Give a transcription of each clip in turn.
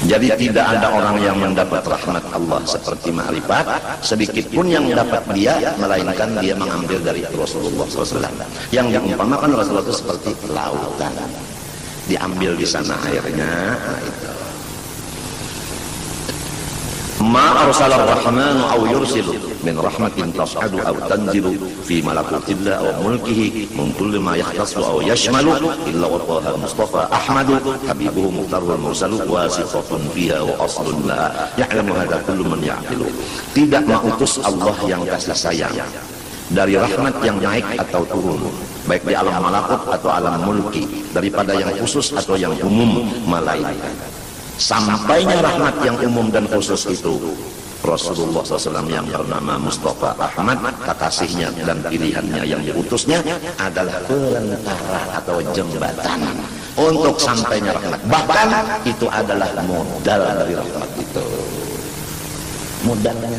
Jadi tidak ada orang yang mendapat rahmat Allah seperti ma'rifat, sedikit pun yang dapat dia, melainkan dia mengambil dari Rasulullah SAW. Yang diumpamakan Rasulullah itu seperti lautan, diambil di sana airnya. Nah itu. Ma arsalar rahmanu aw yursilu min rahmatin tas'adu aw tanzilu fi malakutillah aw mulkihi min kulli ma yakhtassu aw yashmalu illa wataha mustafa ahmadu habibuhu muhtarul mursalu wasifatun fiha wa aslun laha ya'lamu hadha kullu man ya'qilu. Tidak mengutus Allah yang kasih sayang dari rahmat yang naik atau turun, baik di alam malakut atau alam mulki, daripada yang khusus atau yang umum, melainkan sampainya rahmat yang umum dan khusus itu Rasulullah SAW yang bernama Mustafa Ahmad, kekasihnya dan pilihannya yang diutusnya adalah perantara atau jembatan untuk sampainya rahmat. Bahkan itu adalah modal dari rahmat itu. Modalnya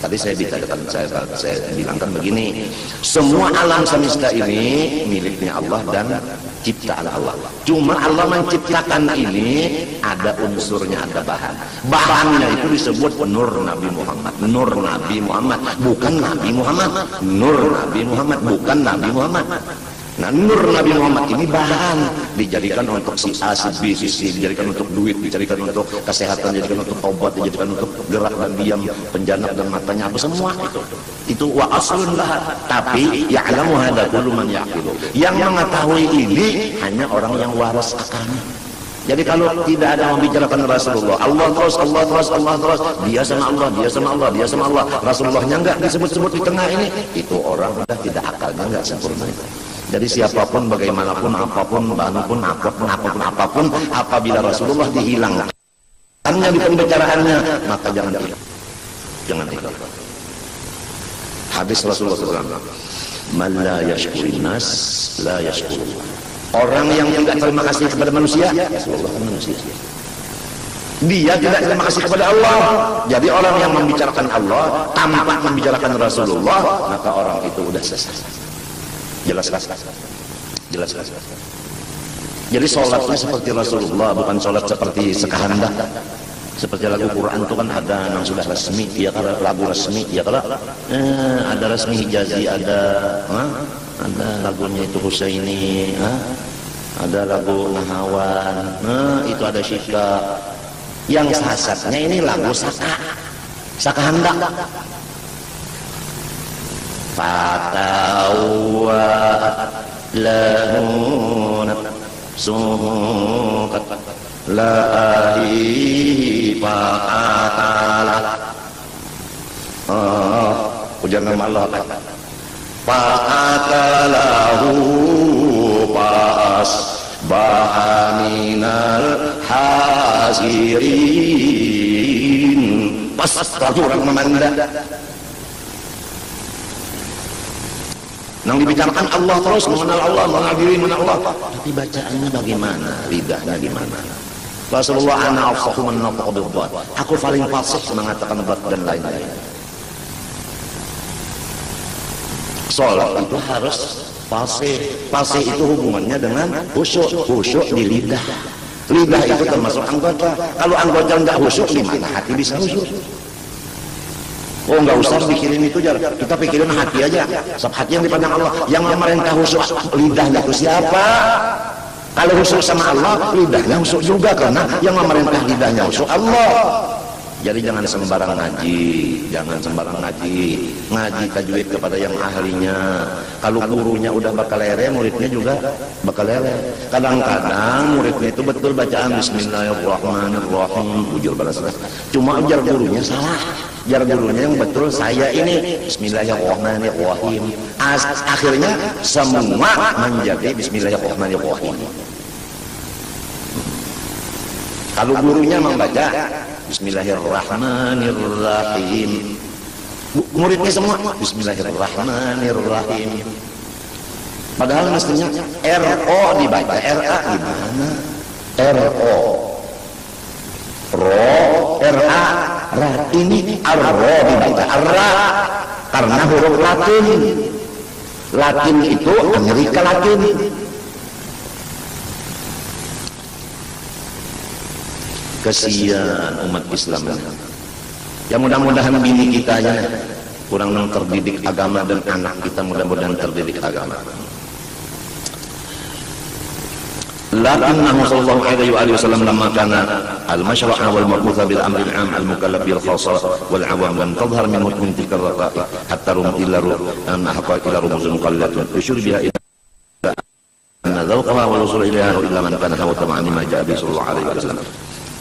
tadi saya bicarakan, saya bilangkan begini, semua alam semesta ini miliknya Allah dan ciptaan Allah. Cuma Allah menciptakan ini ada unsurnya, ada bahan. Bahannya itu disebut Nur Nabi Muhammad. Nur Nabi Muhammad, bukan Nabi Muhammad. Nur Nabi Muhammad, bukan Nabi Muhammad. Nah, Nur Nabi Muhammad ini bahan, dijadikan untuk si A, si B, si C, dijadikan untuk duit, dijadikan untuk kesehatan, dijadikan untuk obat, dijadikan untuk gerak dan diam, penjanab dan matanya, apa semua itu wa aslun lah. Tapi ya'lamu hadza kullu man yaqilu. Yang mengetahui ini hanya orang yang waras akalnya. Jadi kalau tidak ada membicarakan Rasulullah, Allah terus, Allah terus, Allah terus, dia sama Allah, dia sama Allah, dia sama Allah, Rasulullahnya enggak disebut-sebut di tengah ini, itu orang sudah tidak akalnya enggak sempurna. Jadi siapapun, bagaimanapun, apapun, manapun, apapun, apabila Rasulullah dihilangkan hanya di pembicaraannya, maka jangan ikut. Hadis Rasulullah SAW, man la yashkurin nas la yashkurun. Orang yang tidak terima kasih kepada manusia, Rasulullah kan manusia, dia tidak terima kasih kepada Allah. Jadi orang yang membicarakan Allah tanpa membicarakan Rasulullah, maka orang itu udah sesat. Jelas. Jadi sholatnya seperti Rasulullah, bukan sholat seperti sekahandak. Seperti lagu Quran itu kan ada yang sudah resmi, ya kalau lagu resmi, ya kalau ada resmi Hijazi, ada lagunya itu Husaini, ada lagu Nahawan, itu ada Syika. Yang sasatnya ini lagu sakahandak. Fatawwa lahu nafsuhu lahi fa'atala. Ujar nama Allah, fa'atalahu fa'as bahaminal hasirin. Pas orang memandang yang dibicarakan Allah terus, mengenal Allah, mengenal diri, mengenal Allah. Tapi bacaannya bagaimana? Lidahnya gimana? Rasulullah ana afsahu man nafaqa bil-dhat. Aku paling fasih mengatakan dhat dan lain-lain. Salat itu harus fasih. Fasih itu hubungannya dengan khusyuk. Khusyuk di lidah. Lidah itu termasuk anggota. Kalau anggota enggak khusyuk, di mana hati bisa khusyuk? Oh, enggak usah pikirin itu, kita pikirin hati aja. Sebab hati yang dipandang Allah. Yang memerintah khusyuk lidahnya itu siapa? Kalau khusyuk sama Allah, lidahnya khusyuk juga, karena yang memerintah lidahnya khusyuk Allah. Jadi jangan sembarang ngaji, ngaji tajwid kepada yang ahlinya. Kalau gurunya udah bakal lere, muridnya juga bakal lere. Kadang-kadang muridnya itu betul bacaan Bismillahirrahmanirrahim, bujur balas. Cuma ujar gurunya salah. Ujar gurunya yang betul saya ini Bismillahirrahmanirrahim. Akhirnya semua menjadi Bismillahirrahmanirrahim. Kalau gurunya membaca Bismillahirrahmanirrahim, muridnya semua Bismillahirrahmanirrahim. Padahal mestinya RO dibaca, RA gimana? RO, RA, ra. Ini arro dibaca arra karena huruf Latin. Latin itu Amerika Latin. Kesian umat Islam ini. Ya mudah-mudahan bini kita aja kurang terdidik agama dan anak kita mudah-mudahan terdidik agama. Lakinnahu sallallahu alaihi wasallam lamma kana al-masyra'a wal mab'utha bil amri al-'am al-mukallaf bil khassa wal 'awam lam tadhhar min hukmin tilka ar-raqa'i hatta rum illa haqa ila rumuzun muqallatun ushur biha ila anna dhawqaha wal usul ilaiha illa man kana hawa tamani ma ja'a bi sallallahu alaihi wasallam.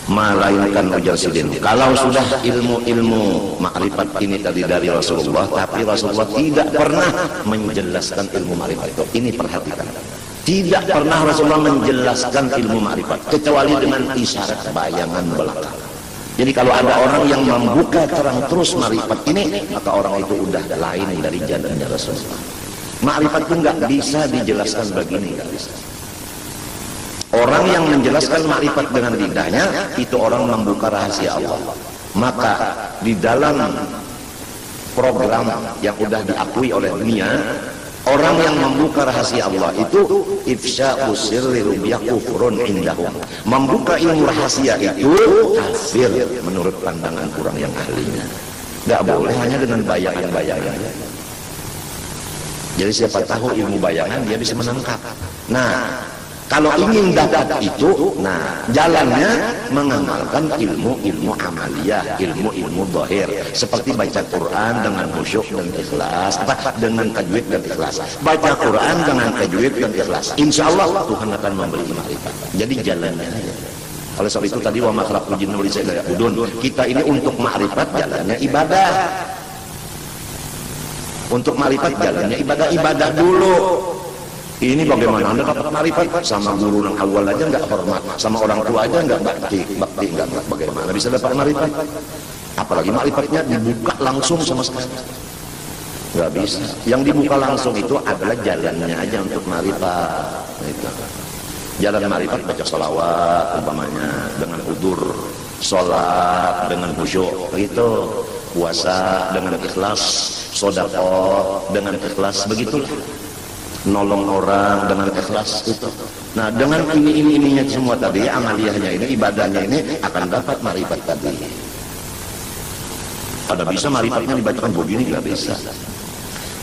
Melainkan ujar sidin, kalau sudah ilmu makrifat ini tadi dari Rasulullah, tapi Rasulullah tidak pernah menjelaskan ilmu makrifat itu. Ini perhatikan, tidak pernah Rasulullah menjelaskan ilmu makrifat kecuali dengan isyarat bayangan belaka. Jadi kalau ada orang yang membuka terang terus makrifat ini, maka orang itu udah lain dari jalannya Rasulullah. Makrifat itu nggak bisa dijelaskan begini, nggak bisa. Orang yang menjelaskan makrifat dengan lidahnya itu orang membuka rahasia Allah. Maka di dalam program yang sudah diakui oleh dunia, orang yang membuka rahasia Allah itu ifsya'u sirri rubiya kufrun indahum. Membuka ilmu rahasia itu kafir menurut pandangan orang yang ahlinya. Enggak boleh hanya dengan bayangan-bayangan. Jadi siapa tahu ilmu bayangan dia bisa menangkap. Nah, kalau ingin dapat itu, nah jalannya mengamalkan ilmu-ilmu amaliyah, ilmu-ilmu zahir, seperti baca Quran dengan khusyuk dan ikhlas, dengan tajwid dan ikhlas. Baca Quran dengan tajwid dan ikhlas. Insya Allah Tuhan akan memberi makrifat. Jadi jalannya aja. Oleh sebab itu tadi wa ma khalaqtul jinna wal insa illa liya'budun. Kita ini untuk makrifat jalannya ibadah. Untuk makrifat jalannya ibadah dulu. Ini bagaimana Anda dapat makrifat? Sama guru yang awal aja nggak hormat, sama orang tua aja nggak bakti nggak bagaimana bisa dapat makrifat? Apalagi makrifatnya dibuka langsung sama sekali, nggak bisa. Yang dibuka langsung itu adalah jalannya aja untuk makrifat. Itu. Jalan makrifat baca sholawat umpamanya dengan udur, sholat dengan khusyuk, itu puasa dengan ikhlas, sedekah dengan ikhlas, begitulah. Nolong orang dengan ikhlas itu. Nah, dengan ininya semua tadi, amaliyahnya ini, ibadahnya ini akan dapat makrifat tadi. Ada bisa makrifatnya dibacakan begini, nggak bisa.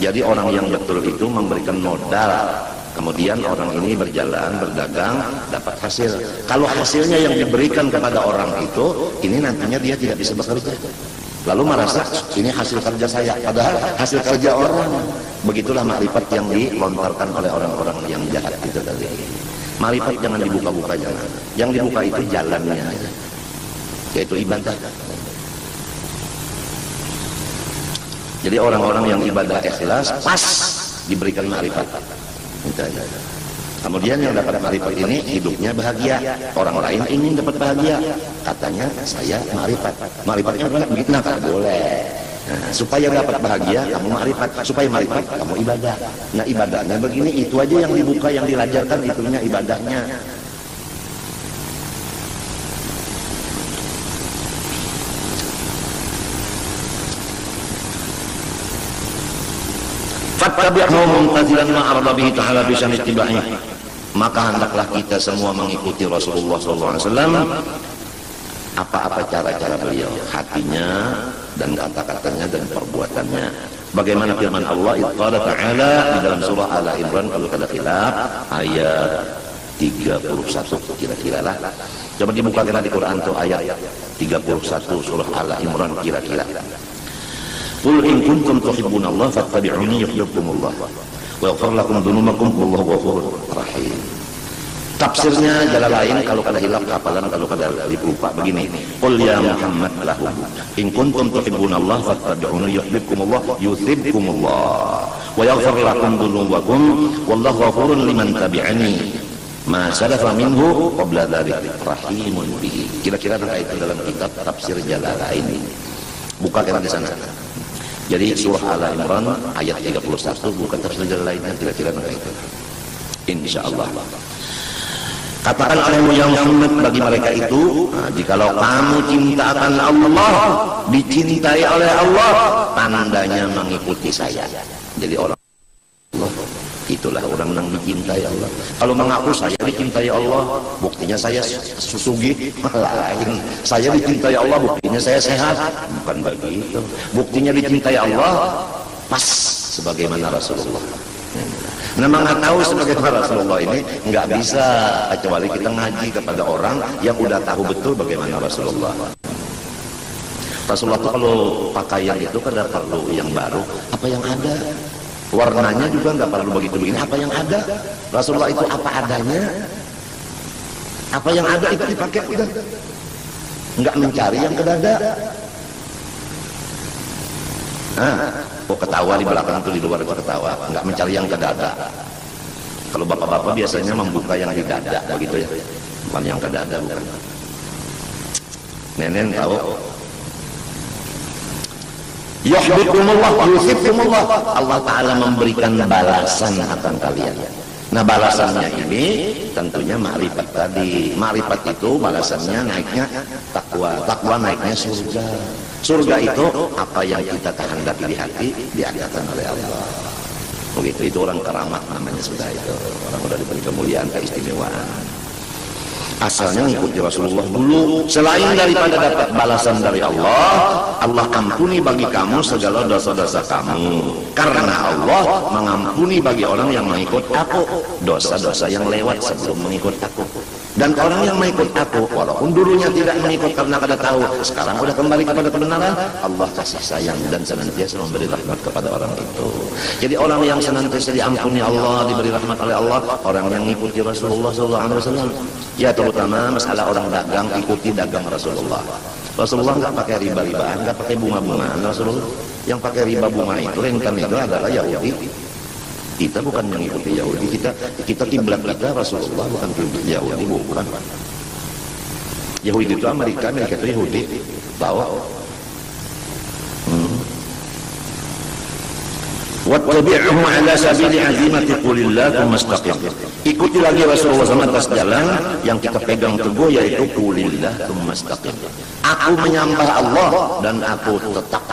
Jadi orang yang betul itu memberikan modal, kemudian orang ini berjalan, berdagang, dapat hasil. Kalau hasilnya yang diberikan kepada orang itu, ini nantinya dia tidak bisa bekerja. Lalu merasa ini hasil kerja saya, padahal hasil kerja orang. Begitulah makrifat yang dilontarkan oleh orang-orang yang jahat itu tadi. Makrifat jangan dibuka-buka, jangan. Yang dibuka itu jalannya aja, yaitu ibadah. Jadi orang-orang yang ibadah ikhlas pas diberikan makrifat. Kemudian yang dapat makrifat ini hidupnya bahagia. Orang lain ingin dapat bahagia, katanya saya makrifat. Makrifatnya begitu, nah boleh. Nah, supaya dapat bahagia kamu makrifat, supaya makrifat kamu ibadah. Nah ibadahnya begini, itu aja yang dibuka, yang dilajarkan itunya ibadahnya. Fattabi'hu mumtathilan ma arada bihi ta'ala bi syani ittiba'i. Maka hendaklah kita semua mengikuti Rasulullah SAW apa-apa cara-cara beliau, hatinya dan kata-katanya dan perbuatannya. Bagaimana firman Allah Qala ta'ala di dalam surah Al-Imran, kalau kada khilaf ayat 31 kira-kira lah. Coba dibuka kira di Quran tuh ayat 31 surah Al-Imran kira-kira. Qul in kuntum tuhibbunallah fattabi'uni yuhibbukumullah wa yaghfir lakum dzunubakum wallahu ghafurur rahim. Tafsirnya jalan lain, kalau kada hilaf hafalan, kalau kada lupa begini. Qul ya Muhammad lahum in kuntum tuhibbunallah fattabi'uni yuhibbukumullah yuthibkumullah wa yaghfir lakum dzunubakum wallahu ghafurun liman tabi'ani ma salafa minhu qabla dzalik rahimun bihi. Kira-kira itu dalam kitab tafsir Jalalain ini. Buka kira di sana. Jadi surah Al-Imran ayat 31, bukan tafsir lainnya, kira-kira itu. Insyaallah. Katakan oleh ya Muhammad bagi mereka itu, nah, jikalau kamu cinta akan Allah, dicintai oleh Allah, tandanya mengikuti saya. Jadi orang Allah, kita Itulah orang yang dicintai Allah. Kalau mengaku saya dicintai Allah, buktinya saya susugih, lain. Saya dicintai Allah, buktinya saya sehat, bukan begitu. Buktinya dicintai Allah pas sebagaimana Rasulullah. Memang nggak tahu sebagaimana Rasulullah ini nggak bisa kecuali kita ngaji kepada orang yang udah tahu betul bagaimana Rasulullah. Rasulullah itu kalau pakaian itu kan ada perlu yang baru, apa yang ada. Warnanya juga nggak perlu begitu begini, apa yang ada. Rasulullah itu apa adanya, apa yang ada itu dipakai, udah. Nggak mencari yang ke dada. Ketawa di belakang tuh, di luar itu ketawa, nggak mencari yang ke dada. Kalau bapak-bapak biasanya membuka yang di dada, begitu ya, bukan yang ke dada, bukan. Nenek tahu. Yuhibbukumullah, yuhibbukumullah. Allah Ta'ala memberikan balasan akan kalian. Nah balasannya ini tentunya ma'rifat tadi. Ma'rifat itu balasannya naiknya takwa. Takwa naiknya surga. Surga itu apa yang kita kehendaki di hati diadakan oleh Allah. Begitu, itu orang keramat namanya sudah itu. Orang sudah diberi kemuliaan, keistimewaan. Asalnya mengikuti Rasulullah dulu. Selain daripada dapat balasan dari Allah, Allah ampuni bagi kamu segala dosa-dosa kamu. Karena Allah mengampuni bagi orang yang mengikut aku dosa-dosa yang lewat sebelum mengikut aku. Dan orang yang mengikut aku, walaupun dulunya tidak mengikut karena kada tahu, sekarang udah kembali kepada kebenaran, Allah kasih sayang dan senantiasa memberi rahmat kepada orang itu. Jadi orang yang senantiasa diampuni Allah, diberi rahmat oleh Allah, orang yang mengikuti Rasulullah SAW. Ya terutama masalah orang dagang, ikuti dagang Rasulullah. Rasulullah nggak pakai riba-ribaan, nggak pakai bunga-bungaan. Rasulullah yang pakai riba bunga itu, rentan itu adalah Yahudi. Kita bukan mengikuti Yahudi, kita kiblat kita Rasulullah, bukan kiblat Yahudi, bukan. Yahudi itu Amerika, Amerika itu Yahudi, bawa. Wattabi'uhu ala sabili azimati qulillah tsumastaqim. Ikuti lagi Rasulullah sama atas jalan yang kita pegang teguh, yaitu qulillah tsumastaqim. Aku menyembah Allah dan aku tetap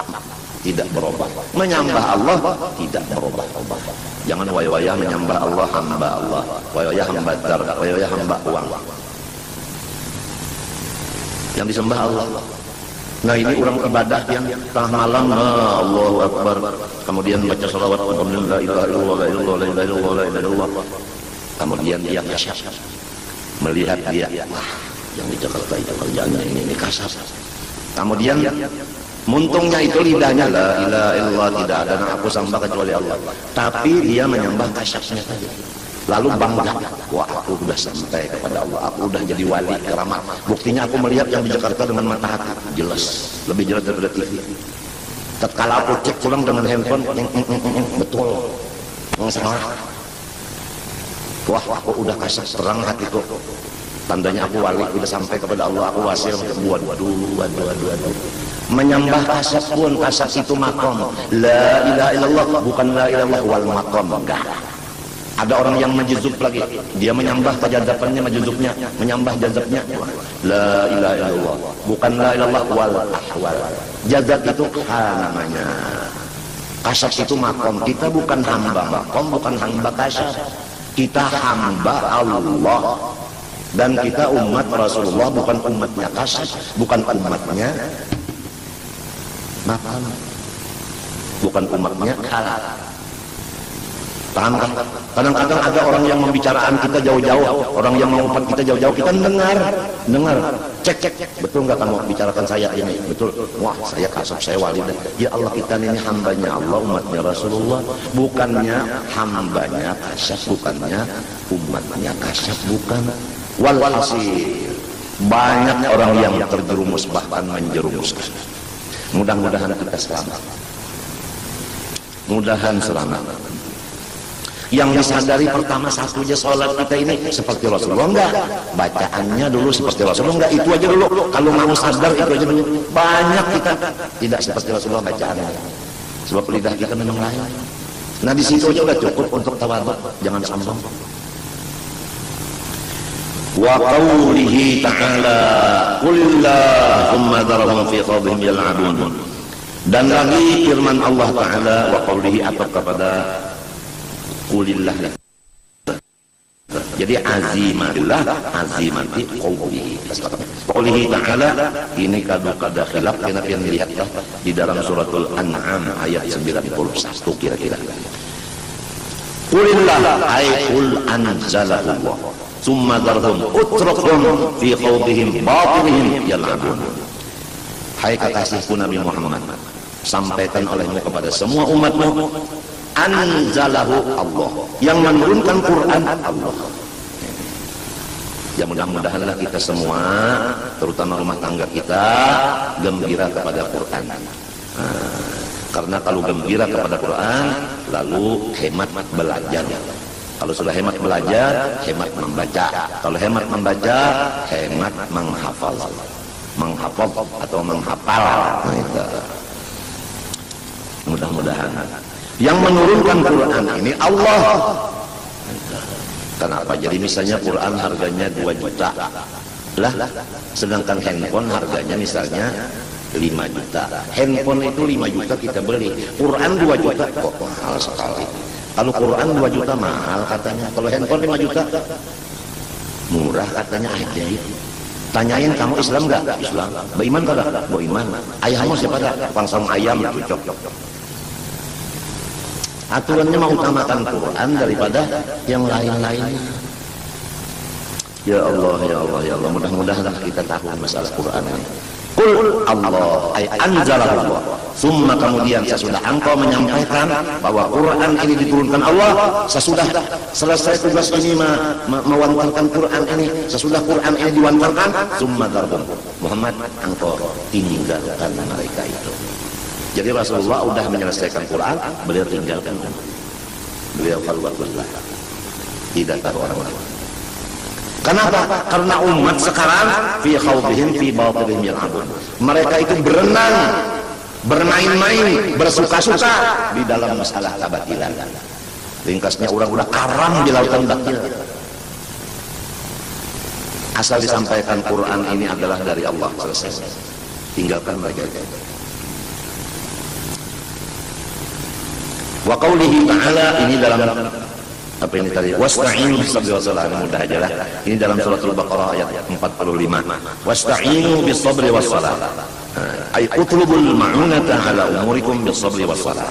tidak berubah. Menyembah Allah tidak berubah-ubah. Jangan waya-waya menyembah Allah, hamba Allah, waya-waya hamba dar, waya-waya hamba uang. Yang disembah Allah. Nah ini orang ibadah yang tengah malam, Allahu Akbar, kemudian baca salawat, la ilaha illallah, la ilaha illallah, la ilaha illallah, la ilaha illallah. Kemudian dia kasar, melihat dia, wah, yang di Jakarta itu kerjanya ini kasar. Kemudian muntungnya itu lidahnya, la ilaha illallah, tidak ada yang aku sembah kecuali Allah. Tapi dia menyembah kasarnya tadi. Lalu bangga, wah aku sudah sampai kepada Allah, aku sudah jadi wali keramat. Buktinya aku melihat yang di Jakarta dengan mata hati, jelas, lebih jelas daripada TV. Tatkala aku cek pulang dengan handphone, betul, salah. Wah aku udah kasar, terang hatiku. Tandanya aku wali, udah sampai kepada Allah, aku wasil. Waduh. Menyembah kasar pun, kasar itu makom. La ilaha illallah, bukan la ilaha illallah wal makom, enggak. Ada orang yang majuzub lagi, dia menyembah jazabnya, majuzubnya, menyembah jazabnya. La ilaha illallah, bukan la ilaha illallah wal ahwal. Jazab itu hal namanya. Kasar itu makom. Kita bukan hamba makom, bukan hamba kasar. Kita hamba Allah. Dan kita umat Rasulullah, bukan umatnya kasar, bukan umatnya makom, bukan umatnya halal. Paham kan? Kadang-kadang ada orang yang membicarakan kita jauh-jauh, orang yang mengumpat kita jauh-jauh, kita dengar, cek, betul nggak kamu bicarakan saya ini? Betul. Wah, saya kasar, saya wali. Ya Allah, kita ini hambanya Allah, umatnya Rasulullah, bukannya hambanya kasar, bukannya umatnya kasar, bukan. Walhasil banyak orang yang terjerumus, bahkan menjerumuskan. Mudah-mudahan kita selamat. Mudahan selamat. Yang disadari pertama satu aja sholat kita ini seperti Rasulullah enggak, bacaannya dulu seperti Rasulullah enggak, itu aja dulu. Kalau mau sadar itu aja dulu. Banyak kita tidak seperti Rasulullah bacaannya, sebab lidah kita memang lain. Nah di situ aja udah cukup untuk tawadhu, jangan sombong. Wa qawlihi ta'ala qulillahumma dharhum fi khawdihim yal'abun. Dan lagi firman Allah Ta'ala wa qawlihi, atau kepada qulillah. Jadi azimatillah, azimati qawlihi. Qawlihi ta'ala, ini kada khilaf, kita lihatlah di dalam suratul An'am ayat 91 kira-kira. Qulillah ay qul anzalahu Allah. Summa dharhum utrakum fi khawdihim batilihim yal'abun. Hai kekasihku Nabi Muhammad, sampaikan olehmu kepada semua umatmu, anzalahu Allah, yang menurunkan Quran Allah. Ya mudah-mudahanlah kita semua, terutama rumah tangga kita, gembira kepada Quran. Karena kalau gembira kepada Quran, lalu hemat belajar. Kalau sudah hemat belajar, hemat membaca. Kalau hemat membaca, hemat menghafal. Menghafal atau menghafal. Mudah-mudahan. Yang menurunkan Quran ini Allah. Kenapa? Jadi misalnya Quran harganya 2 juta lah, sedangkan handphone harganya misalnya 5 juta. Handphone itu 5 juta kita beli, Quran 2 juta kok mahal sekali. Kalau Quran 2 juta mahal katanya, kalau handphone 5 juta murah katanya aja. Tanyain kamu Islam nggak? Islam. Beriman kagak? Beriman. Ayahmu siapa dah? Pangsang ayam cocok. Aturannya mengutamakan Quran daripada yang lain-lainnya. Ya Allah, ya Allah, ya Allah, mudah-mudahan kita tahu masalah Quran ini. Qul Allah ay anzalallah. Summa kemudian sesudah engkau menyampaikan bahwa Quran ini diturunkan Allah, sesudah selesai tugas ini mewantarkan Quran ini, sesudah Quran ini diwantarkan, summa darbun Muhammad, engkau tinggalkan mereka itu. Jadi Rasulullah sudah menyelesaikan Quran, beliau tinggalkan. Beliau khalwatullah, tidak tahu orang-orang. Kenapa? Karena umat sekarang fi khawdihim fi batilihim yal'abun. Mereka itu berenang, bermain-main, bersuka-suka di dalam masalah kebatilan. Ringkasnya orang udah karam di lautan batil. Asal disampaikan Quran ini adalah dari Allah, selesai. Tinggalkan mereka. Wa qawlihi ta'ala, ini dalam apa ini tadi, wasta'inu bis-sabri was-salah, mudah aja lah. Ini dalam surat Al-Baqarah ayat 45. Wasta'inu bis-sabri was-salah. Ay utlubul ma'unata ala umurikum bis-sabri was-salah.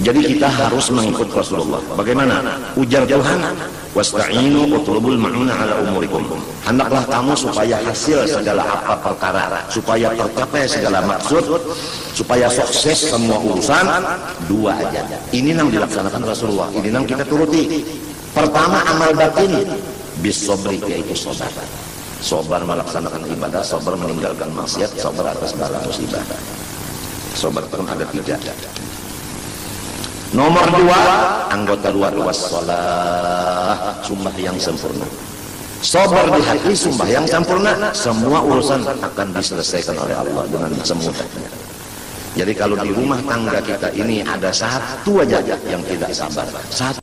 Jadi kita harus mengikut Rasulullah. Bagaimana? Ujar Tuhan, wasta'inu utlubul ma'una ala umurikum. Hendaklah kamu supaya hasil segala apa perkara, supaya tercapai segala maksud, supaya sukses semua urusan, 2 aja. Ini yang dilaksanakan Rasulullah, ini yang kita turuti. Pertama, amal batin bis-sabri, yaitu sabar. Sabar melaksanakan ibadah, sabar meninggalkan maksiat, sabar atas bala musibah. Sabar pun ada 3. Nomor 2, anggota 2 wassalah, sumpah yang sempurna. Sabar di hati, sumpah yang sempurna, semua urusan akan diselesaikan oleh Allah dengan semudahnya. Jadi kalau di rumah tangga kita ini ada 1 aja yang tidak sabar, 1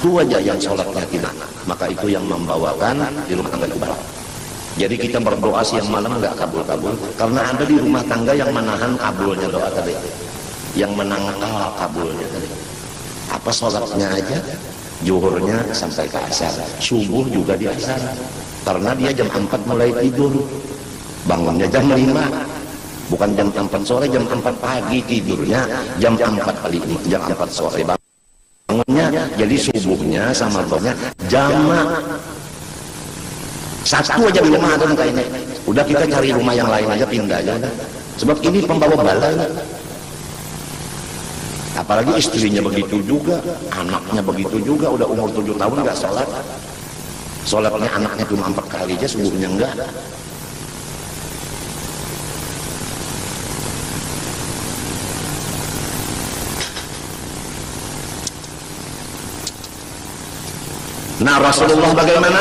aja yang sholatnya tidak, maka itu yang membawakan di rumah tangga itu barat. Jadi kita berdoa siang malam nggak kabul-kabul, karena ada di rumah tangga yang menahan kabulnya doa tadi, yang menangkal kabulnya tadi. Apa sholatnya aja, zuhurnya sampai ke asar, subuh juga di asar, karena dia jam 4 mulai tidur, bangunnya jam 5, bukan jam 4 sore, jam 4 pagi tidurnya, jam 4 sore bangunnya. Jadi subuhnya sama zuhurnya jamak. 1 aja di rumah ada kayaknya. Udah kita cari rumah yang lain aja, pindah aja. Sebab ini pembawa bala. Apalagi istrinya begitu juga, anaknya begitu juga, udah umur 7 tahun nggak sholat. Sholatnya anaknya cuma 4 kali aja, subuhnya enggak. Nah, Rasulullah bagaimana?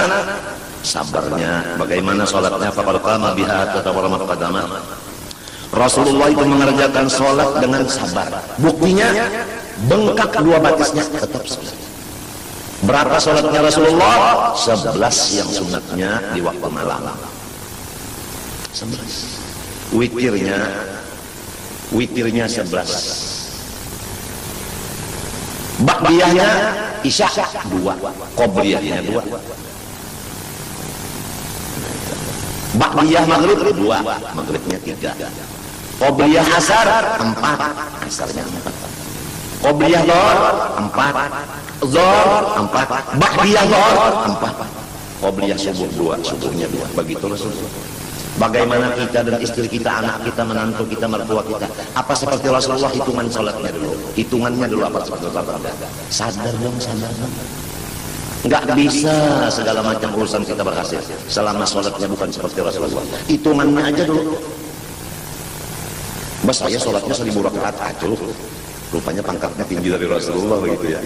Sabarnya, bagaimana sholatnya? Faqad qama biha tatawarramat qadamah. Rasulullah itu mengerjakan sholat dengan sabar. Buktinya bengkak 2 batisnya tetap sholat. Berapa sholatnya Rasulullah? 11 yang sunatnya di waktu malam. 11. Witirnya 11. Ba'diyahnya Isya 2, qobliyahnya 2. Ba'diyah maghrib 2, maghribnya 3. Qobliyah asar 4, asarnya 4. Qobliyah dhuhr 4, dhuhr 4, ba'diyah dhuhr 4. Qobliyah subuh 2, subuhnya 2. Begitu Rasulullah. Bagaimana kita dan istri kita, anak kita, menantu kita, mertua kita, apa seperti Rasulullah? Hitungan sholatnya dulu, hitungannya dulu apa seperti Rasulullah. Sadar dong, sadar dong. Nggak bisa segala macam urusan kita berhasil selama sholatnya bukan seperti Rasulullah. Hitungannya aja dulu. Bas, saya sholatnya 1000 rakaat aja. Rupanya pangkatnya tinggi dari Rasulullah begitu ya.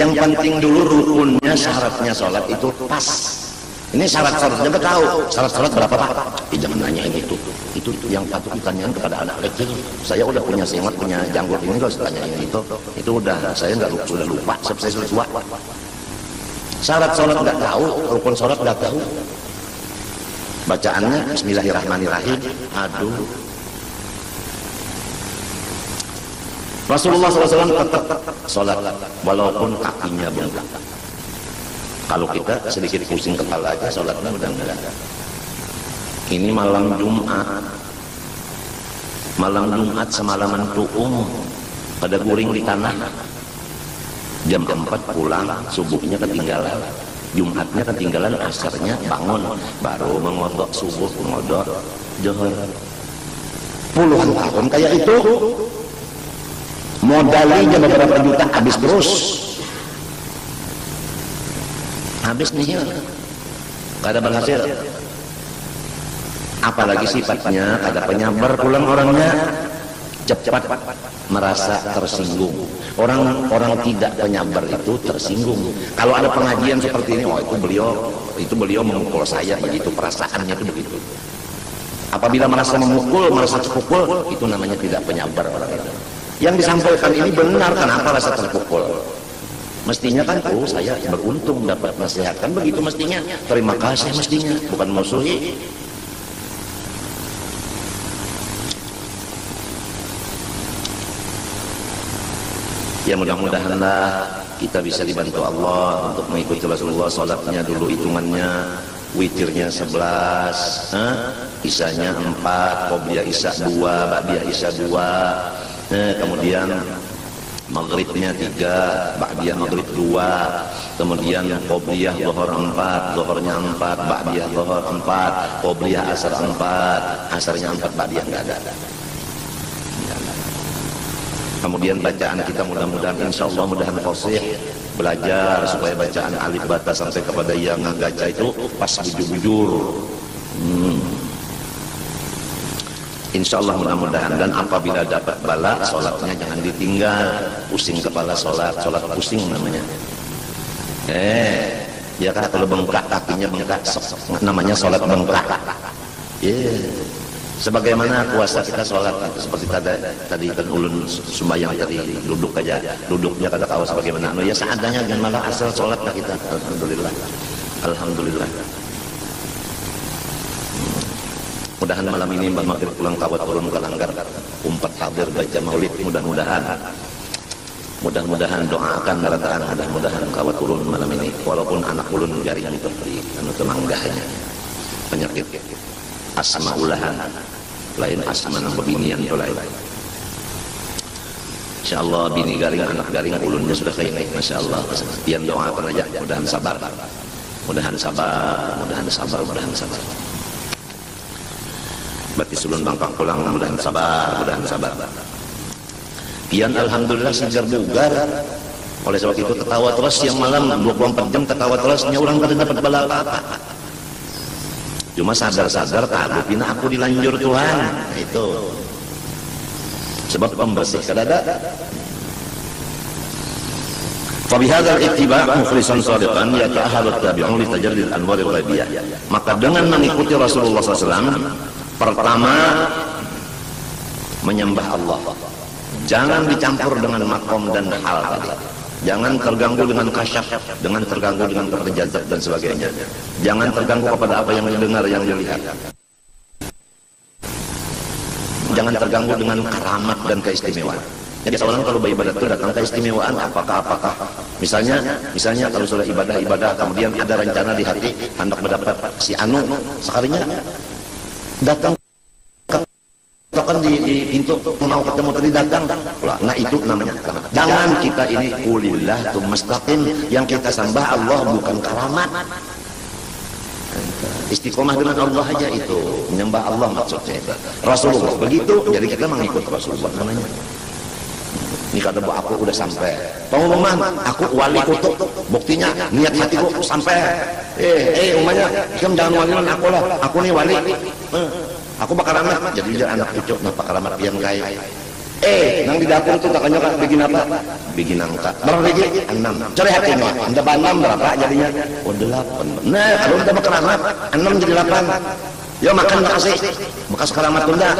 Yang penting dulu rukunnya, syaratnya sholat itu pas. Ini syarat-syaratnya tahu. Syarat-syarat berapa Pak? Jangan nanyain itu. Itu yang patut ditanyakan kepada anak kecil. Saya udah punya semat, punya janggut ini kalau ditanyain itu. Itu udah saya sudah lupa. Saya sudah tua. Syarat sholat nggak tahu, rukun sholat nggak tahu. Bacaannya Bismillahirrahmanirrahim. Aduh. Rasulullah SAW tetap sholat walaupun kakinya bengkak. Kalau kita sedikit pusing kepala aja sholatnya udah enggak. Ini malam Jumat. Malam Jumat semalaman tuung pada guring di tanah. Jam 4 pulang, subuhnya ketinggalan. Jumatnya ketinggalan, asarnya bangun, baru mengodok subuh, mengodok zuhur. Puluhan tahun kayak itu. Modalnya beberapa juta habis terus. Habis nih ya, kada berhasil. Apalagi sifatnya ada penyabar, pulang orangnya cepat merasa tersinggung. Orang tidak penyabar itu tersinggung. Kalau ada pengajian seperti ini, oh itu beliau memukul saya, begitu perasaannya itu begitu. Apabila merasa memukul, merasa terpukul, itu namanya tidak penyabar orang itu. Yang disampaikan ini benar, kenapa rasa terpukul? Mestinya kan, oh saya beruntung dapat nasihat, kan begitu mestinya. Terima kasih mestinya, bukan musuhi. Ya mudah-mudahanlah kita bisa dibantu Allah untuk mengikuti Rasulullah. Sholatnya dulu hitungannya, witirnya 11, isanya 4, qobliyah isya 2, ba'diyah isya 2, kemudian maghribnya 3, ba'diyah maghrib 2, kemudian qobliyah dhuhr 4, dhuhrnya 4, ba'diyah dhuhr 4, qobliyah asar 4, asarnya 4, ba'diyah enggak ada. Kemudian bacaan kita mudah-mudahan insyaallah mudahan fasih, belajar supaya bacaan alif bata sampai kepada yang ngagaca itu pas bujur-bujur. Insyaallah mudah-mudahan. Dan apabila dapat bala, sholatnya jangan ditinggal. Pusing kepala sholat pusing namanya. Ya kan, kalau bengkak kakinya bengkak, namanya sholat bengkak. Sebagaimana puasa kita sholat seperti tadi kan ulun sembahyang tadi duduk aja, duduknya kata kawas bagaimana? Ya seadanya dan malah asal sholat lah kita. Alhamdulillah, alhamdulillah. Mudahan malam ini Mbak Maghrib pulang kawat turun ke langgar, umpat hadir baca maulid, mudah-mudahan doakan darataan, mudah-mudahan kawat turun malam ini. Walaupun anak ulun jaring itu di temanggahnya penyakit asma ulahan, lain asma nang bebinian itu lain. Insyaallah bini garing, anak garing, ulunnya sudah kayak masyaallah. Pian doakan aja, mudahan sabar, mudahan sabar, mudahan sabar, mudahan sabar. Berarti sebelum bangkang pulang, mudahan sabar, mudahan sabar. Pian alhamdulillah sejar bugar. Oleh sebab itu ketawa terus yang malam 24 jam ketawa terusnya, orang kada dapat bala apa-apa. Cuma sadar-sadar kabupin aku dilanjur Tuhan. Nah, itu sebab pembersih kadada. Fabihadzal ittiba' mukhlishan shadiqan yata'ahhalu tabi'un li tajallil anwar al-ghaibiyah. Maka dengan mengikuti Rasulullah SAW, pertama menyembah Allah. Jangan dicampur dengan makom dan hal tadi. Jangan terganggu dengan kasyaf, jangan terganggu dengan terjazat dan sebagainya. Jangan terganggu kepada apa yang didengar, yang dilihat. Jangan terganggu dengan karamat dan keistimewaan. Jadi seorang kalau beribadah itu datang keistimewaan apakah misalnya kalau sudah ibadah kemudian ada rencana di hati hendak mendapat si anu sekalinya datang kan di pintu mau ketemu tadi datang. Nah itu namanya keramat. Jangan kita ini kulillah tumastaqim, yang kita sembah Allah bukan keramat. Istiqomah dengan Allah aja itu, menyembah Allah maksudnya. Rasulullah begitu, jadi kita mengikut Rasulullah namanya. Ini kata bu aku udah sampai. Pengumuman, aku wali kutub. Buktinya niat hatiku sampai. Umumnya, kamu jangan walian aku lah. Aku nih wali. Aku bakal amat. Jadi dia anak cucu, napa karamat pian kaya. Nang di dapur tuh takanya kan bikin apa? Bikin angka. Berapa biji? 6. Cari hatinya. Anda 6 berapa jadinya? Oh 8. Nah kalau udah bakal amat, 6 jadi 8. Ya makan makasih. Bekas karamat tunda.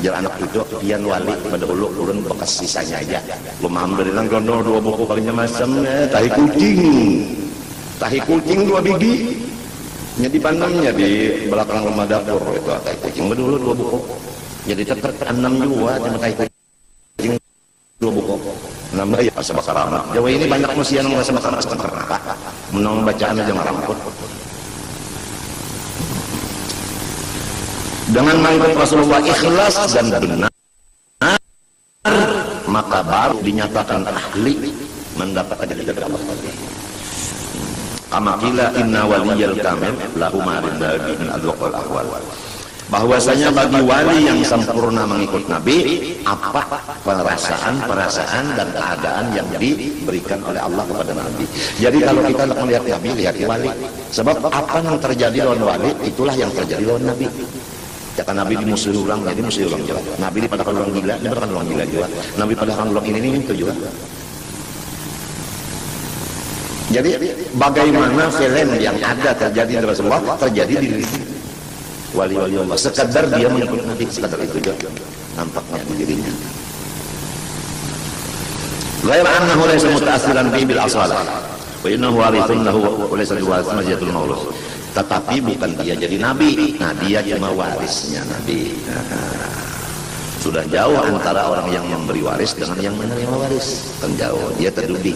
Jar anak cucu pian wali pada ulu urun bekas sisanya aja. Lumam dari nang gono 2 buku palingnya macam tahi kucing 2 biji. Jadi pandangnya di belakang rumah dapur itu tahi kucing dulu 2 buku. Jadi tetap 6 juga cuma tahi kucing 2 buku. Nambah ya rasa bakar amat. Jawa ini banyak manusia yang merasa bakar amat. Menang bacaan aja ngaramput. Dengan mengikut Rasulullah ikhlas dan benar, maka baru dinyatakan ahli mendapatkan dari Allah. Kama qila inna waliyal kamil lahu ma'rid nabi min adwaqal ahwal. Bahwasanya bagi wali yang sempurna mengikut Nabi, apa perasaan dan keadaan yang diberikan oleh Allah kepada Nabi. Jadi kalau kita melihat Nabi, lihat wali. Sebab apa yang terjadi lawan wali, itulah yang terjadi lawan Nabi. Kata Nabi dimusuhi orang, jadi musuhi orang juga. Nabi dipadahkan orang gila, dia bukan orang gila juga. Nabi padahkan orang ini itu juga. Jadi bagaimana film yang ada terjadi di Rasulullah terjadi di diri wali-wali Allah. Sekadar dia mengikut Nabi, sekadar itu juga nampaknya di dirinya. Ghair annahu laysa muta'assiran bi bil asalah. Wa innahu warithun lahu wa laysa biwarith majiatul maulud. Tetapi bukan dia jadi nabi, nah dia cuma warisnya nabi. Sudah jauh antara orang yang memberi waris dengan yang menerima waris, kan jauh, dia terduduk.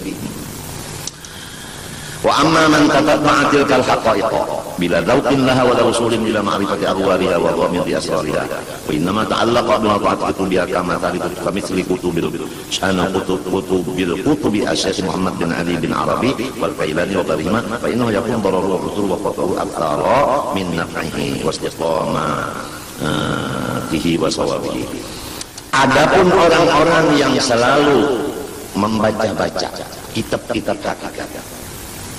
Wa amma man tatabba'a tilkal haqa'iq bila dzauqin laha wa rasulin bila ma'rifati ahwaliha wa dhamiri asrariha wa innama ta'allaqa bi ta'ati biha kama tariqu kamithli kutubil syana kutubi asyikh Muhammad bin Ali bin Arabi wal Failani wa ghairihima fa innahu yakun dararu wa usul wa qatahu aktsara min naf'ihi wa istiqamatihi wa sawabihi. Adapun orang-orang yang selalu membaca-baca kitab-kitab hakikat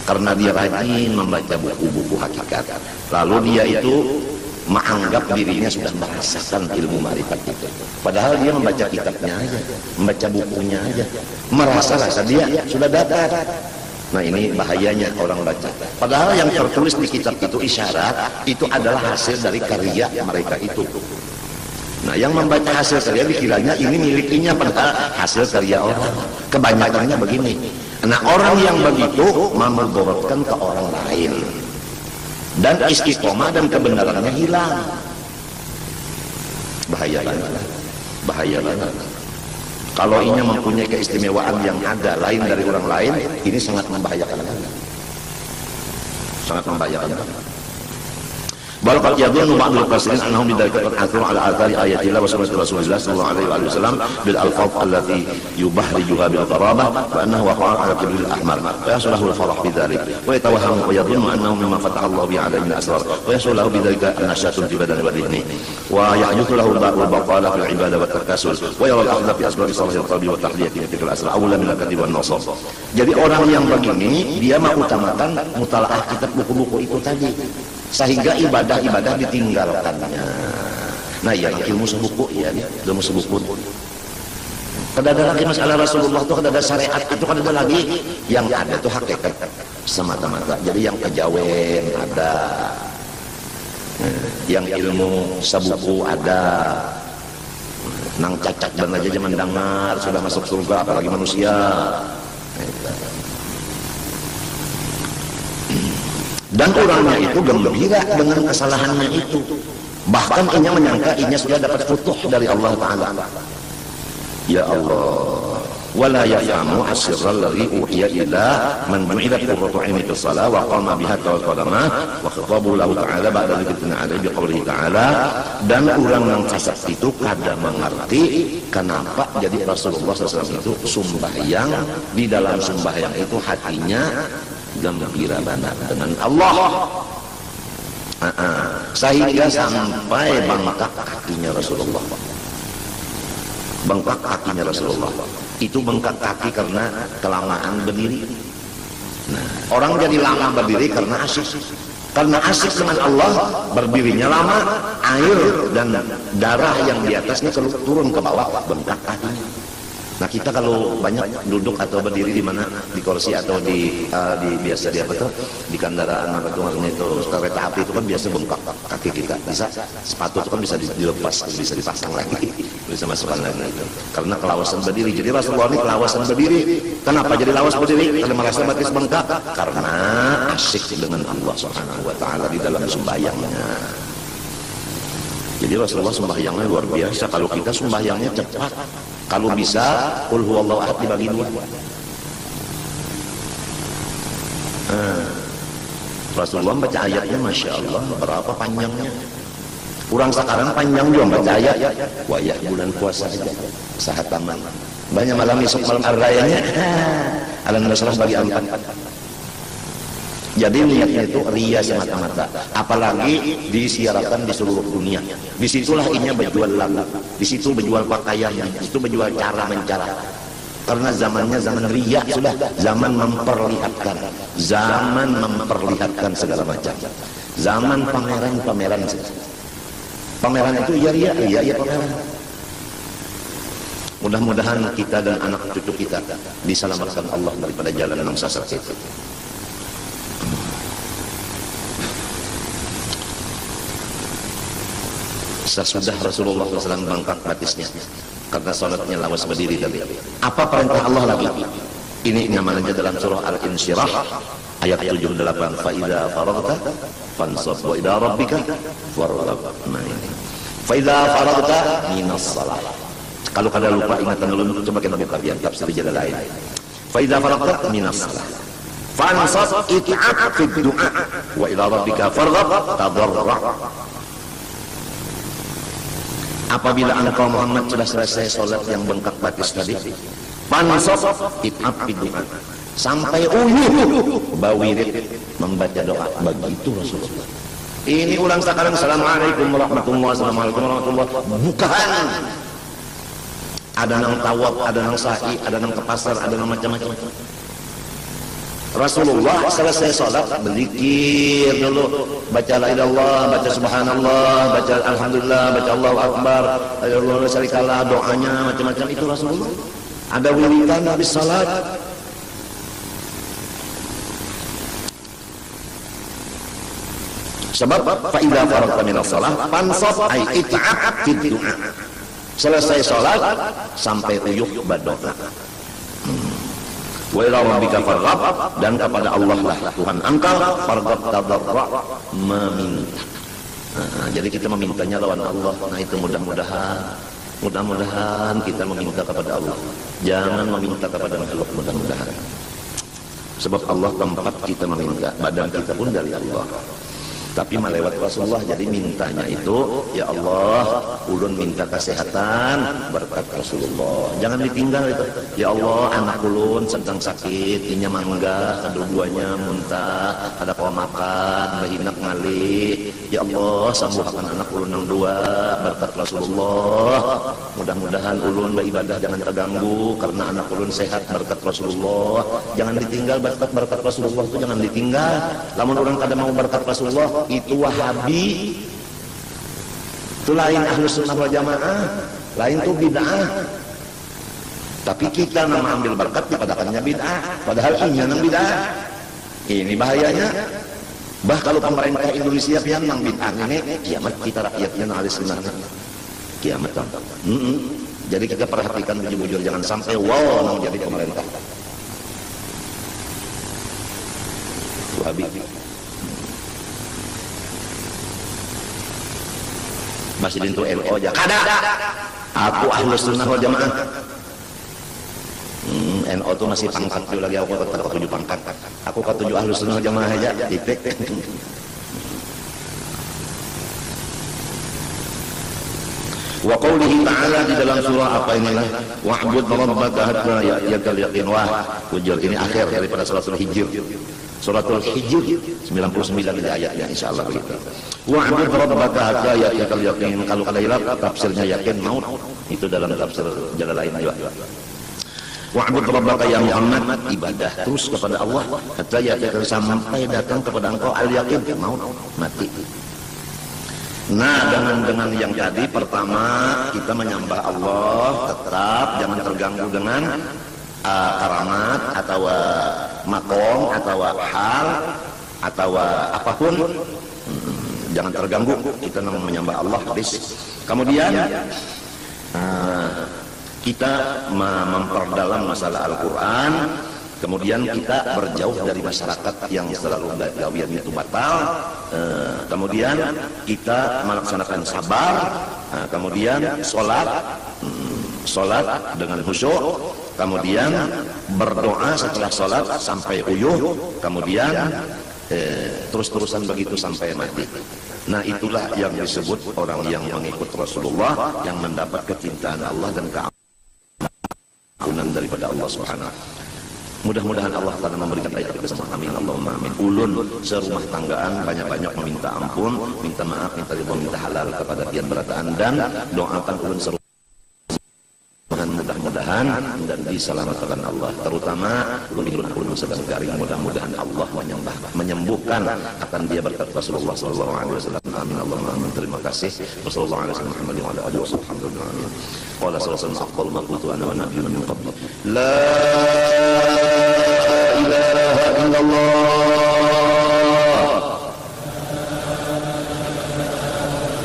karena dia rajin membaca buku-buku hakikat, lalu dia itu menganggap dirinya sudah merasakan ilmu ma'rifat itu, padahal dia membaca kitabnya aja, membaca bukunya aja, merasa dia sudah dapat. Nah ini bahayanya orang baca, padahal yang tertulis di kitab itu isyarat itu adalah hasil dari karya mereka itu. Nah yang membaca hasil karya dikiranya ini milikinya, padahal hasil karya orang. Kebanyakannya begini. Nah orang yang begitu memudaratkan ke orang lain dan istiqomah dan kebenarannya hilang. Bahaya banget. Kalau ini mempunyai keistimewaan yang ada lain dari orang lain, ini sangat membahayakan. Bal qad yadhunnu ba'dul qasirin annahum bidzalika qad atharu ala athari ayatillah wa sunnati Rasulillah sallallahu alaihi wasallam bil alfaz allati yubahriju bil qarabah wa annahu waqa'a ala qibril ahmar wa yasulahu al farah bidzalik wa yatawahhamu wa yadhunnu annahu mimma fataha Allah bi alaihi min asrar wa yasulahu bidzalika an-nashatun fi badani wa dhihni wa yahduthu lahu ba'dul baqala fil ibadah wa takasul wa yara al-akhdha fi asbab salih al-qalbi wa tahliyati fi al-asrar awla min al-kadhib wan nasab. Jadi orang yang begini dia mengutamakan mutalaah kitab buku-buku itu tadi, sehingga ibadah-ibadah ditinggalkannya. Nah ya ilmu sebuku ya, ilmu sebuku. Kada ada lagi masalah Rasulullah itu, kada ada syariat itu, kada ada lagi. Yang ada itu hakikat semata-mata. Jadi yang kejawen ada, yang ilmu sebuku ada. Nang cacat dan aja zaman dengar sudah masuk surga, apalagi manusia. Dan orangnya itu gembira dengan kesalahannya itu, bahkan inya menyangka inya sudah dapat futuh dari Allah Ta'ala. Ya Allah, wala ya'lamu asirral ladzi uhiya ila man ju'ilat qurratu 'aini fis shalah wa qama biha tawakkalaman wa khatabu lahu ta'ala ba'da dzikrina 'alaihi bi qouli ta'ala, dan orang yang fasik itu kada mengerti kenapa jadi Rasulullah SAW itu sembahyang, di dalam sembahyang itu hatinya gembira banget dengan Allah. Sehingga sampai bengkak kakinya Rasulullah. Bengkak kakinya Rasulullah. Itu bengkak kaki karena kelamaan berdiri. Nah, orang jadi lama berdiri karena asyik. Karena asyik dengan Allah, berdirinya lama, air dan darah yang di atasnya turun ke bawah, bengkak kakinya. Nah, kita kalau banyak duduk atau berdiri di mana, di kursi atau di biasa di apa tuh, di kendaraan apa tuh maksudnya itu kereta api itu kan biasa bengkak kaki kita. Bisa sepatu itu kan bisa dilepas, bisa dipasang lagi, bisa masukkan lagi itu. Karena kelawasan berdiri. Jadi Rasulullah ini kelawasan berdiri. Kenapa jadi lawas berdiri? Karena merasa batis bengkak. Karena asyik dengan Allah Subhanahu wa taala di dalam sembahyangnya. Jadi Rasulullah sembahyangnya luar biasa. Kalau kita sembahyangnya cepat, kalau bisa qul huwallahu ahad dibagi dua. Rasulullah baca ayatnya Masya Allah berapa panjangnya. Kurang sekarang panjang juga baca ayat. Wayah bulan puasa aja sahat taman. Banyak malam esok malam ar-rayanya. Alhamdulillah bagi empat. Jadi niatnya itu ria semata-mata, apalagi disiarkan di seluruh dunia. Disitulah inya berjual lagu, di situ berjual pakaian, di situ berjual cara mencara. Karena zamannya zaman ria sudah, zaman memperlihatkan segala macam. Zaman pameran. Pameran itu ya pameran. Mudah-mudahan kita dan anak cucu kita diselamatkan Allah daripada jalan yang sesat itu. Sesudah Rasulullah SAW bengkak batisnya karena sholatnya lawas berdiri tadi. Apa perintah Allah lagi? Ini namanya dalam surah Al-Insyirah ayat 78. Fa idza faragta fansab wa ila rabbika farghab. Nah ini. Fa idza faragta minas shalah. Kalau kada lupa ingatan dulu, coba kita buka biar tafsir jalan lain. Fa idza faragta minas shalah fansab it'ab fi du'a wa ila rabbika farghab tadarra. Apabila engkau Muhammad sudah selesai sholat yang bengkak batis tadi, pansop it'ab bidu'a, sampai uyuh bawirid membaca doa. Begitu Rasulullah. Ini ulang sekarang. Assalamualaikum warahmatullahi wabarakatuh. Bukan. Ada nang tawaf, ada nang sa'i, ada nang ke pasar, ada nang macam-macam. Rasulullah selesai sholat berzikir dulu, baca la ilallah, baca subhanallah, baca alhamdulillah, baca Allahu akbar, Allahu la syarikalah, doanya macam-macam itu Rasulullah. Ada wiridan habis sholat. Sebab fa idza faragta minas shalah fansab ay it'ab fid du'a. Selesai sholat sampai uyuh berdoa. Wa ila rabbika farghab, dan kepada Allah lah Tuhan engkau farghab tadarra, meminta. Jadi kita memintanya lawan Allah. Nah itu mudah-mudahan kita meminta kepada Allah, jangan meminta kepada makhluk. Mudah-mudahan, sebab Allah tempat kita meminta, badan kita pun dari Allah. Tapi melewat Rasulullah, jadi mintanya itu ya Allah, ulun minta kesehatan berkat Rasulullah. Jangan ditinggal itu. Ya Allah, anak ulun sedang sakit, inya mangga, kedua-duanya muntah, ada kau makan, bahinak ngalih. Ya Allah, sembuhkan anak ulun yang dua berkat Rasulullah. Mudah-mudahan ulun beribadah jangan terganggu karena anak ulun sehat berkat Rasulullah. Jangan ditinggal berkat Rasulullah itu, jangan ditinggal. Lamun orang kada mau berkat Rasulullah, itu Wahabi, itu lain Ahlus Sunnah wal Jamaah, lain itu bid'ah. Tapi kita nama ambil berkat dikatakannya bid'ah, padahal ini yang bid'ah. Ini bahayanya. Bah kalau pemerintah Indonesia yang nang bid'ah ini, kiamat kita rakyatnya nang Ahlus Sunnah. Kiamat. Jadi kita perhatikan bujur-bujur, jangan sampai wow nang jadi pemerintah Wahabi. Masih itu LO aja. Kada. Aku Ahlus Sunnah wal Jamaah. NO itu masih pangkat itu lagi, aku tetap 7 pangkat. Aku ke 7 Ahlus Sunnah Jamaah aja, titik. Wa qawlihi ta'ala di dalam surah apa inilah, wa'bud rabbaka hatta ya'tiyakal yaqin. Wah, ujar ini akhir daripada suratul Hijr. Suratul Hijr 99 ini ayatnya, insyaallah begitu. Wa'bud rabbaka hatta ya'tiyakal yaqin. Kalau kalian tafsirnya yakin maut, itu dalam tafsir Jalalain juga. Wa'bud rabbaka ya Muhammad, ibadah terus kepada Allah hatta ya'tiyakal, sampai datang kepada engkau al-yaqin, maut, mati. Nah, dengan yang tadi, pertama kita menyembah Allah tetap jangan terganggu dengan karamat atau makom atau hal atau apapun, jangan terganggu, kita menyembah Allah habis. Kemudian kita memperdalam masalah Al-Quran. Kemudian kita berjauh dari masyarakat yang selalu gawian itu batal. Kemudian kita melaksanakan sabar. Kemudian sholat dengan khusyuk. Kemudian berdoa setelah sholat sampai uyuh. Kemudian terus-terusan begitu sampai mati. Nah, itulah yang disebut orang yang mengikut Rasulullah, yang mendapat kecintaan Allah dan keampunan daripada Allah Subhanahu. Mudah-mudahan Allah Ta'ala memberikan ayat kita semua. Amin, Allahumma amin. Ulun serumah tanggaan banyak-banyak meminta ampun, minta maaf, minta ridho, minta halal kepada tiap berataan, dan doakan ulun serumah mudah-mudahan dan diselamatkan Allah. Terutama ulun sedang garing, mudah-mudahan Allah menyembuhkan akan dia berkat Rasulullah sallallahu alaihi wasallam. Amin, Allahumma amin. Terima kasih. Wassallallahu alaihi wasallam Muhammad wa ala alihi wasallam. Amin. Qala sallallahu afdal ma qultu ana wa nabiyyun min qabl. La ilaha illallah.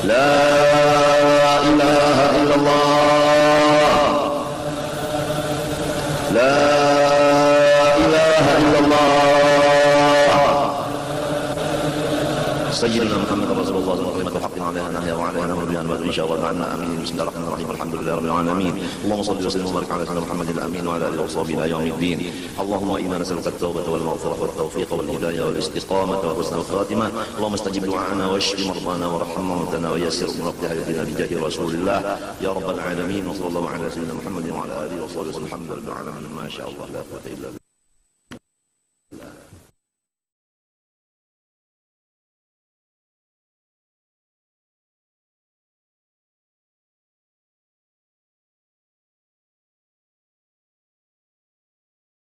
La ilaha illallah. La ilaha illallah. Sayyidina Muhammad Rasulullah sallallahu alaihi wasallam haqqan 'alaiha nahya wa 'alaiha nabiyyan wa insyaallah ta'ala amin. Bismillahirrahmanirrahim. Alhamdulillahi rabbil alamin. Allahumma shalli wa sallim wa barik 'ala sayyidina Muhammadin al-amin wa 'ala alihi wa sahbihi ila yaumiddin. Allahumma inna nas'aluka at-taubata wal maghfirata wat tawfiqa wal hidayah wal istiqamata wa husnal khatimah. Allahumma istajib du'ana wa shfi mardana wa rahim mawtana wa yassir umur hayatina bi jahi Rasulillah ya rabbal alamin. Wa sallallahu 'ala sayyidina Muhammadin wa 'ala alihi wa sahbihi alhamdulillahi rabbil alamin. Ma sha Allah la quwwata illa billah.